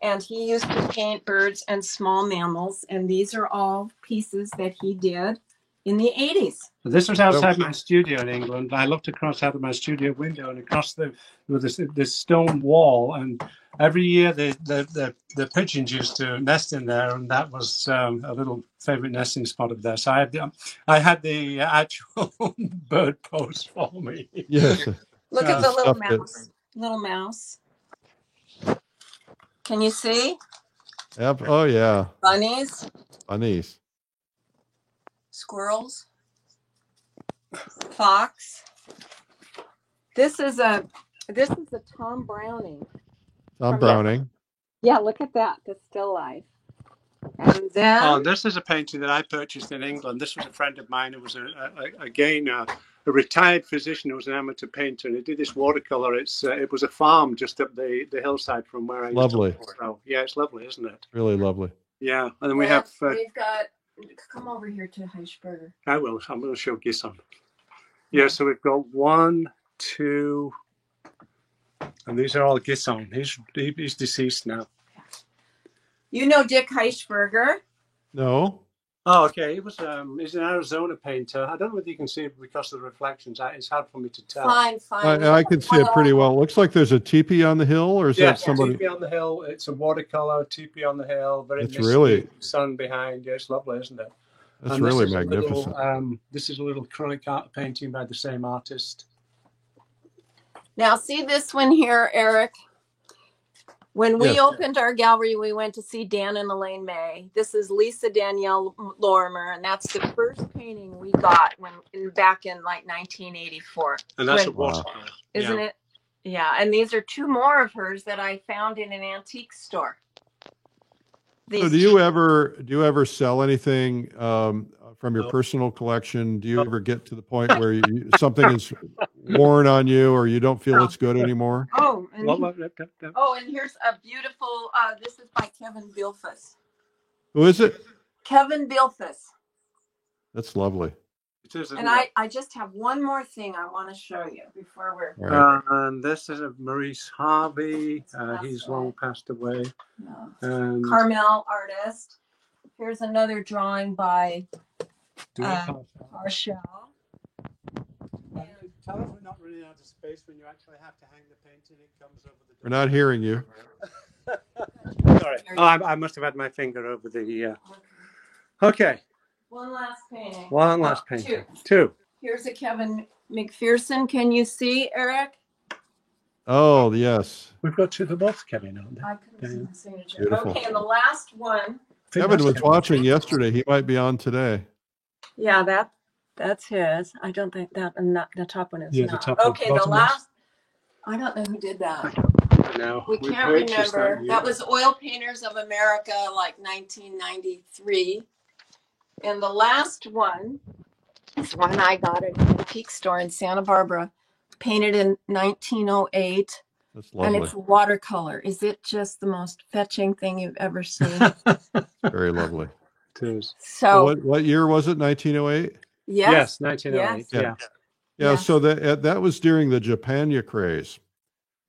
and he used to paint birds and small mammals. And these are all pieces that he did in the 80s. This was outside my studio in England. I looked across out of my studio window and across there was this stone wall. And every year the pigeons used to nest in there, and that was a little favorite nesting spot of theirs. So I had the actual bird pose for me. Yes. Look at the little Stuffed it. mouse. Little mouse. Can you see? Yep. Oh yeah. Bunnies, Bunnies. squirrels, fox. This is a Tom Browning. Tom Browning. Yeah, look at that. The still life. And then Oh, this is a painting that I purchased in England. This was a friend of mine who was a retired physician who was an amateur painter, and he did this watercolor. It was a farm just up the hillside from where I used Lovely. to live. So, yeah, it's lovely, isn't it? Really lovely. Yeah, and then we've got. Come over here to Heichberger. I will. I'm going to show Gisson. Yeah, so we've got 1, 2, and these are all Gisson. He's deceased now. You know Dick Heichberger? No. Oh, okay. He's an Arizona painter. I don't know whether you can see it because of the reflections. It's hard for me to tell. Fine. I can see it pretty well. It looks like there's a teepee on the hill, or is that somebody? Teepee on the hill. It's a watercolor teepee on the hill. Very It's misty, really sun behind. Yeah, it's lovely, isn't it? That's And really magnificent. This is a little chronic art painting by the same artist. Now, see this one here, Eric? When we Yes. opened our gallery, we went to see Dan and Elaine May. This is Lisa Danielle Lorimer, and that's the first painting we got back in like 1984. And that's a Wow. watercolor. Isn't it? Yeah, and these are 2 more of hers that I found in an antique store. So do you ever sell anything from your personal collection? Do you ever get to the point where something is worn on you, or you don't feel it's good anymore? Oh, and here's a beautiful. This is by Kevin Bilfus. Who is it? Kevin Bilfus. That's lovely. And I just have one more thing I want to show you before we're. Right. And this is Maurice Harvey. He's long passed away. And Carmel artist. Here's another drawing by Parshall. Tell us we're not running out of space when you actually have to hang the painting. It comes over the door. We're not hearing you. Sorry. Oh, I must have had my finger over the. Okay. One last painting. One last painting. Two. Here's a Kevin McPherson. Can you see, Eric? Oh, yes. We've got 2 of both, Kevin, on there. I couldn't see the signature. Beautiful. Okay, and the last one. Kevin was watching yesterday. He might be on today. Yeah, that's his. I don't think that, and the top one is Yeah, not. the top one. Okay, the last. I don't know who did that. No, We can't remember. That was Oil Painters of America, like 1993. And the last one It's one I got at the Peak Store in Santa Barbara, painted in 1908, That's and lovely. it's watercolor. Is it just the most fetching thing you've ever seen? Very lovely. It is. So So, what year was it? 1908? Yes, yes, 1908. Yeah. Yeah. Yeah. yes. So that was during the Japania craze.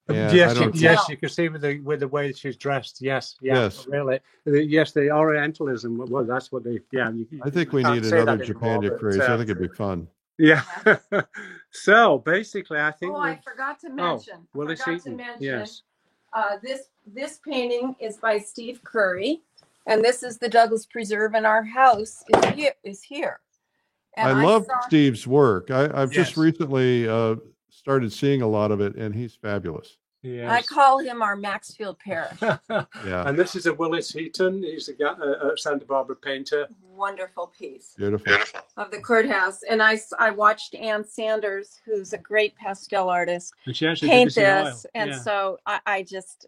And I Yes, don't. tell. you can see with the way she's dressed. Yes, yeah, Yes. really. Yes, the Orientalism. Well, that's what they. Yeah, I think we can't need say another that anymore, Japania but, craze. I think it'd be fun. yeah. So basically, I think. Oh, I forgot to mention. Willis Eaton. Yes. This painting is by Steve Curry, and this is the Douglas Preserve, and our house is here. And I love saw, Steve's work. I've just Yes. recently started seeing a lot of it, and he's fabulous. Yes. I call him our Maxfield Parrish. Yeah. And this is a Willis Eaton. He's a Santa Barbara painter. Wonderful piece Beautiful. of the courthouse. And I watched Ann Sanders, who's a great pastel artist, And she actually paint did this in oil. this. And Yeah. so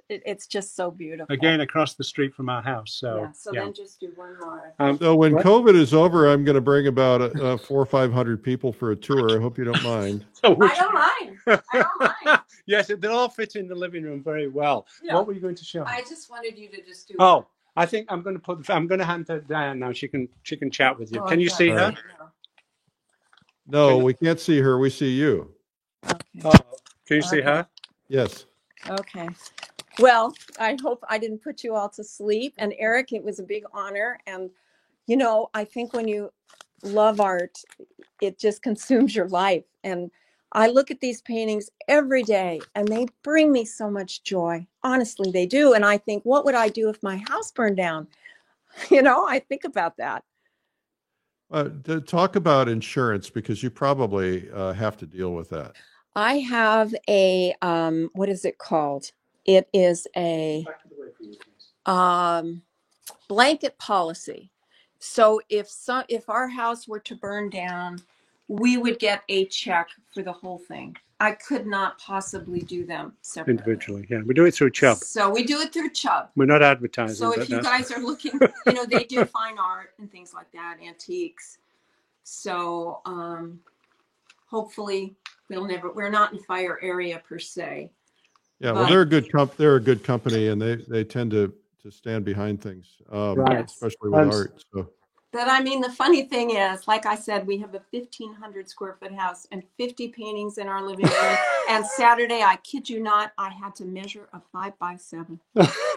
it's just so beautiful. Again, across the street from our house. So, yeah. So then just do one more. So when what? COVID is over, I'm going to bring about 400 or 500 people for a tour. I hope you don't mind. I don't mind. I don't mind. Yes, they'll all fit in the living room very well. Yeah. What were you going to show? I just wanted you to just do. Oh, I think I'm going to hand her Diane now. She can chat with you. Can you see her? No, we can't see her. We see you. Okay. Oh, can you see her? Yes. Okay. Well, I hope I didn't put you all to sleep. And Eric, it was a big honor. And, I think when you love art, it just consumes your life. And I look at these paintings every day and they bring me so much joy. Honestly, they do. And I think, what would I do if my house burned down? I think about that. To talk about insurance, because you probably have to deal with that. I have a, what is it called? It is a blanket policy. So if our house were to burn down, we would get a check for the whole thing. I could not possibly do them separately. Individually, yeah. We do it through Chubb. So we do it through Chubb. We're not advertising. So if you guys are looking, they do fine art and things like that, antiques. So hopefully we're not in fire area per se. Yeah, well, they're a good company, and they tend to stand behind things, Right. especially with art. So. But I mean, the funny thing is, like I said, we have a 1,500 square foot house and 50 paintings in our living room. And Saturday, I kid you not, I had to measure a 5x7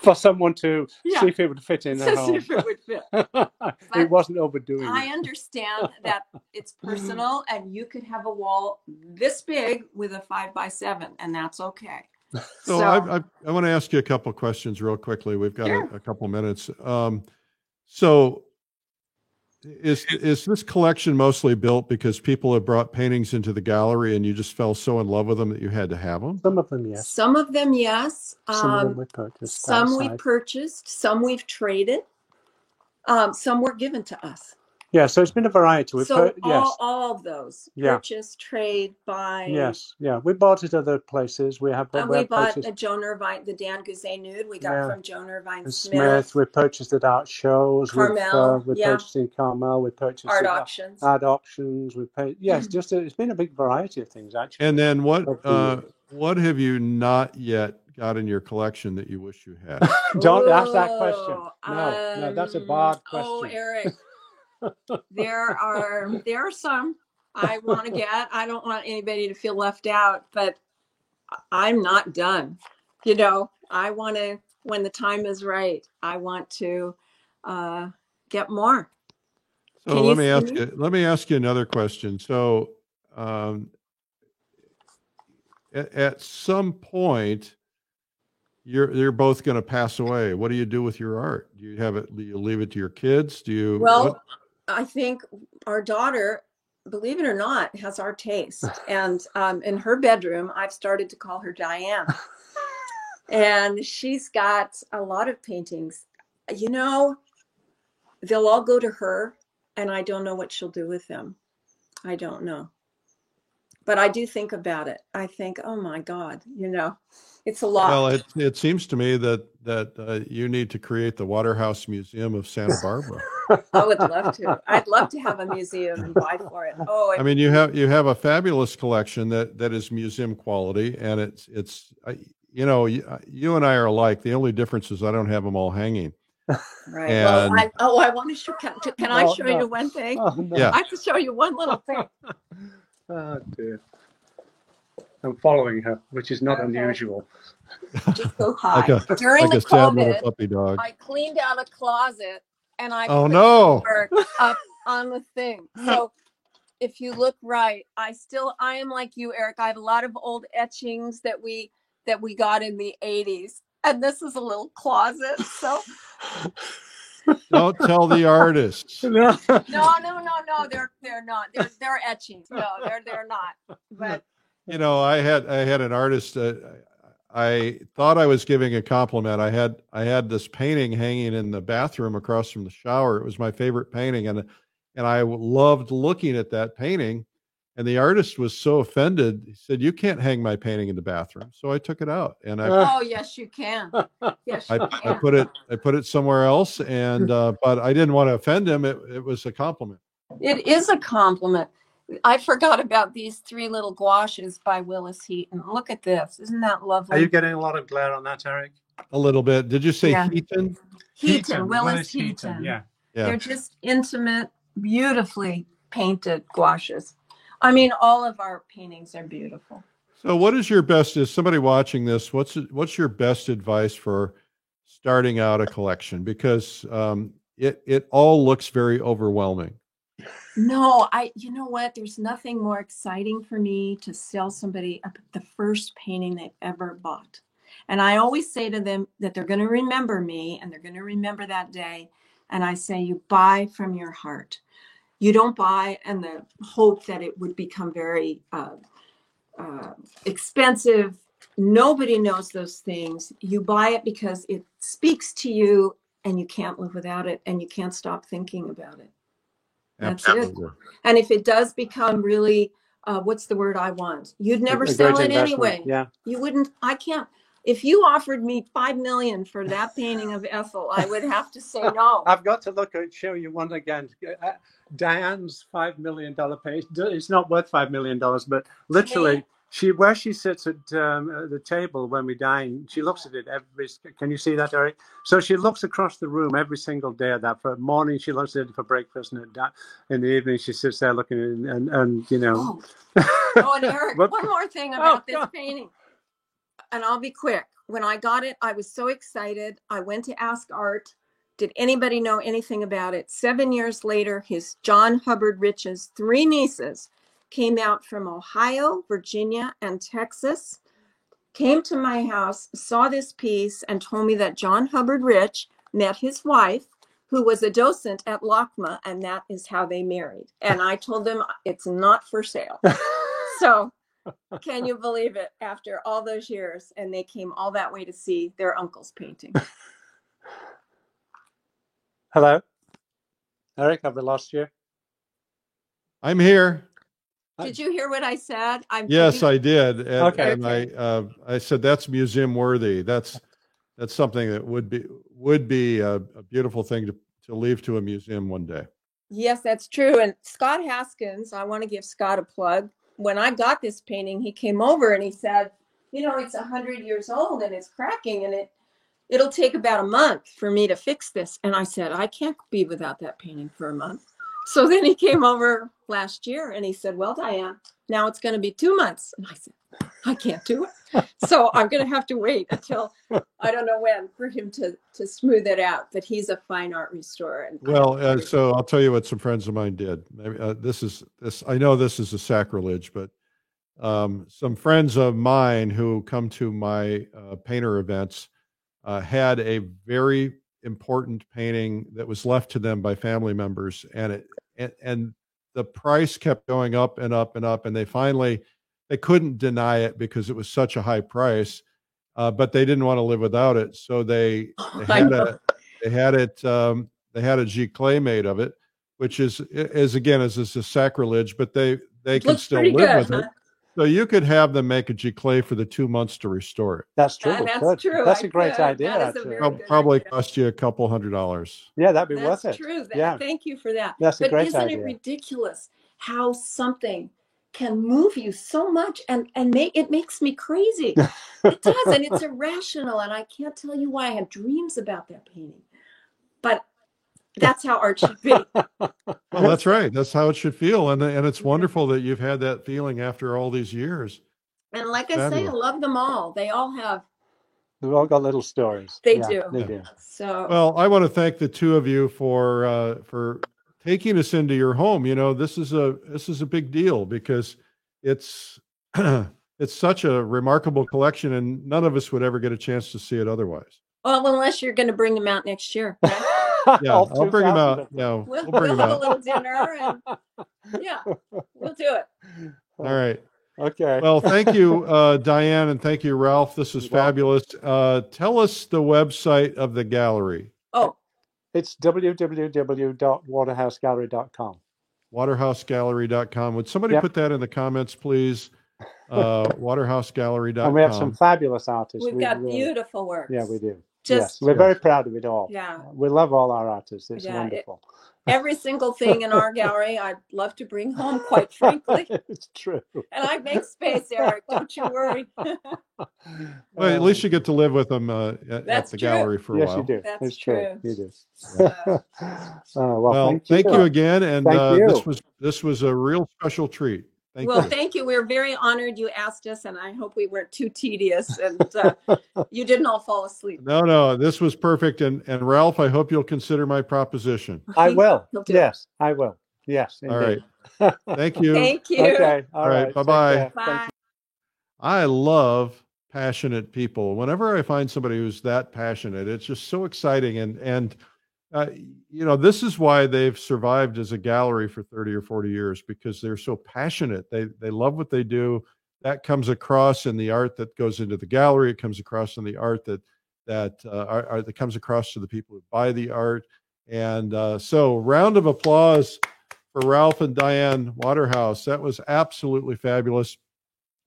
for someone to see if it would fit in their home. See if it would fit. It wasn't overdoing I it. understand that it's personal, and you could have a wall this big with a 5x7, and that's okay. So I want to ask you a couple of questions real quickly. We've got a couple minutes. So is this collection mostly built because people have brought paintings into the gallery and you just fell so in love with them that you had to have them? Some of them, yes. Some of them, yes. Some of them we purchased. Some we purchased. Some we've traded. Some were given to us. Yeah, so it's been a variety. All of those. Purchase, trade, buy. Yes, yeah. We bought it other places. We bought a Joan Irvine, the Dan Gouze nude we got from Joan Irvine Smith. We purchased at art shows. Carmel. We purchased in Carmel. We purchased art auctions. Art auctions. We paid. Yes, it's been a big variety of things actually. And then what have you not yet got in your collection that you wish you had? Don't ask that question. No, that's a bad question. Oh, Eric. There are some I want to get. I don't want anybody to feel left out, but I'm not done. I want to, when the time is right, I want to get more. So let me ask you another question. So at some point, you're both going to pass away. What do you do with your art? Do you leave it to your kids? I think our daughter, believe it or not, has our taste. And in her bedroom, I've started to call her Diane. And she's got a lot of paintings. They'll all go to her, and I don't know what she'll do with them. I don't know. but I do think about it. I think, oh my God, it's a lot. Well, it seems to me that you need to create the Waterhouse Museum of Santa Barbara. I would love to. I'd love to have a museum and buy for it. Oh, I mean, you have a fabulous collection that is museum quality, and you and I are alike. The only difference is I don't have them all hanging. Right. And, well, I want to show. Can I show you one thing? Oh, no. Yeah. I have to show you one little thing. Oh dear. I'm following her, which is not unusual. Just go high. During the COVID, puppy dog. I cleaned out a closet and I put work up on the thing. So if you look right, I am like you, Eric. I have a lot of old etchings that we got in the 80s. And this is a little closet. So don't tell the artists. No. They're not. They're etchings. No, they're not. But I had an artist. I thought I was giving a compliment. I had this painting hanging in the bathroom across from the shower. It was my favorite painting, and I loved looking at that painting. And the artist was so offended. He said, "You can't hang my painting in the bathroom." So I took it out, and oh yes, you can. Yes, you can. I put it somewhere else, and but I didn't want to offend him. It was a compliment. It is a compliment. I forgot about these 3 little gouaches by Willis Heaton. Look at this. Isn't that lovely? Are you getting a lot of glare on that, Eric? A little bit. Did you say Heaton? Heaton, Willis Heaton. Yeah. They're just intimate, beautifully painted gouaches. I mean, all of our paintings are beautiful. So what is your best, is somebody watching this, what's your best advice for starting out a collection? Because it all looks very overwhelming. No, you know what? There's nothing more exciting for me to sell somebody the first painting they've ever bought. And I always say to them that they're going to remember me and they're going to remember that day. And I say, you buy from your heart. You don't buy in the hope that it would become very expensive. Nobody knows those things. You buy it because it speaks to you and you can't live without it and you can't stop thinking about it. That's Absolutely. it. And if it does become really, what's the word I want? You'd never sell it anyway. Yeah. You wouldn't, I can't. If you offered me $5 million for that painting of Ethel, I would have to say no. I've got to show you one again. Diane's $5 million page. It's not worth $5 million, but literally, where she sits at the table when we dine, she looks at it can you see that, Eric? So she looks across the room every single day at that. For morning, she looks at it for breakfast, and in the evening, she sits there looking at it, and you know. Oh, and Eric, one more thing about this painting, and I'll be quick. When I got it, I was so excited. I went to ask Art, did anybody know anything about it? 7 years later, his John Hubbard Rich's 3 nieces came out from Ohio, Virginia, and Texas, came to my house, saw this piece, and told me that John Hubbard Rich met his wife, who was a docent at LACMA, and that is how they married. And I told them it's not for sale. So can you believe it? After all those years, and they came all that way to see their uncle's painting. Hello? Eric, have we lost you? I'm here. Did you hear what I said? Yes, I did. And, okay. And I said that's museum worthy. That's something that would be a beautiful thing to leave to a museum one day. Yes, that's true. And Scott Haskins, I want to give Scott a plug. When I got this painting, he came over and he said, it's 100 years old and it's cracking and it'll take about a month for me to fix this. And I said, I can't be without that painting for a month. So then he came over last year and he said, well, Diane, now it's going to be 2 months. And I said, I can't do it. So I'm going to have to wait until I don't know when for him to smooth it out. But he's a fine art restorer. And so I'll tell you what some friends of mine did. I know this is a sacrilege, but some friends of mine who come to my painter events had a very important painting that was left to them by family members, and the price kept going up and up and up, and they couldn't deny it because it was such a high price, but they didn't want to live without it, so they had a giclée made of it, which is a sacrilege, but they can still live with it. So you could have them make a giclée for the 2 months to restore it. That's true. That's Good. true. That's I a great could. idea. That is a Actually. very good Probably idea. cost you a couple $100. Yeah, that'd be That's worth it. true. Yeah. Thank you for that. That's a But great isn't idea. it ridiculous how something can move you so much and it makes me crazy. It does, and it's irrational, and I can't tell you why. I have dreams about that painting, but that's how art should be. Well, that's right. That's how it should feel. And it's wonderful that you've had that feeling after all these years. And like I say, I love them all. They all have. They've all got little stories. They Yeah, do. They do. So Well, I want to thank the two of you for taking us into your home. You know, this is a big deal because it's it's such a remarkable collection, and none of us would ever get a chance to see it otherwise. well, unless you're going to bring them out next year. Right? Yeah, All I'll bring them 2,000 out. of them. Yeah, We'll we'll bring them have a out. little dinner, and yeah, we'll do it. All right. Okay. Well, thank you, Diane, and thank you, Ralph. This is You're welcome. fabulous. Tell us the website of the gallery. Oh, It's www.waterhousegallery.com. Waterhousegallery.com. Would somebody Yep. put that in the comments, please? Waterhousegallery.com. And we have some fabulous artists. we've We got really- beautiful work. Yeah, we do. Just Yes, we're very proud of it all. yeah, We love all our artists. It's Yeah, wonderful. every single thing in our gallery, I'd love to bring home. Quite frankly, It's true. and I make space, Eric. Don't you worry. Well, at least you get to live with them at That's the true. gallery for a Yes, while. you do. That's it's true. true. You do. So, Well, thank you again, and Thank you. this was a real special treat. Thank well, you. thank you. We're very honored you asked us, and I hope we weren't too tedious and you didn't all fall asleep. No, this was perfect, and Ralph, I hope you'll consider my proposition. I will. He'll do it. Yes, I will. Yes. All right. Indeed. Thank you. Thank you. Okay. All right, Take bye-bye. care. Thank Bye. I love passionate people. Whenever I find somebody who's that passionate, it's just so exciting. And you know, this is why they've survived as a gallery for 30 or 40 years, because they're so passionate. They love what they do. That comes across in the art that goes into the gallery. It comes across in the art that comes across to the people who buy the art. And so round of applause for Ralph and Diane Waterhouse. That was absolutely fabulous.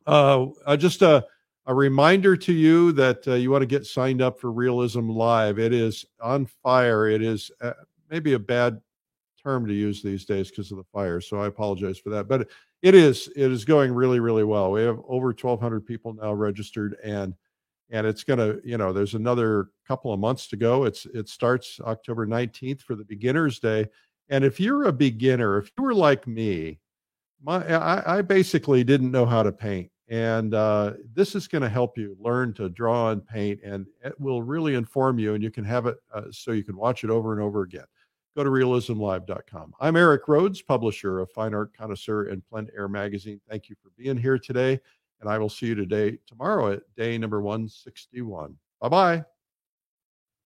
Just a reminder to you that you want to get signed up for Realism Live. It is on fire. It is maybe a bad term to use these days because of the fire, so I apologize for that. But it is going really, really well. We have over 1,200 people now registered, and it's gonna, you know, there's another couple of months to go. It starts October 19th for the Beginners Day, and if you're a beginner, if you were like me, I basically didn't know how to paint. And this is going to help you learn to draw and paint, and it will really inform you, and you can have it so you can watch it over and over again. Go to realismlive.com. I'm Eric Rhodes, publisher of Fine Art Connoisseur and Plein Air Magazine. Thank you for being here today, and I will see you tomorrow at day number 161. Bye-bye.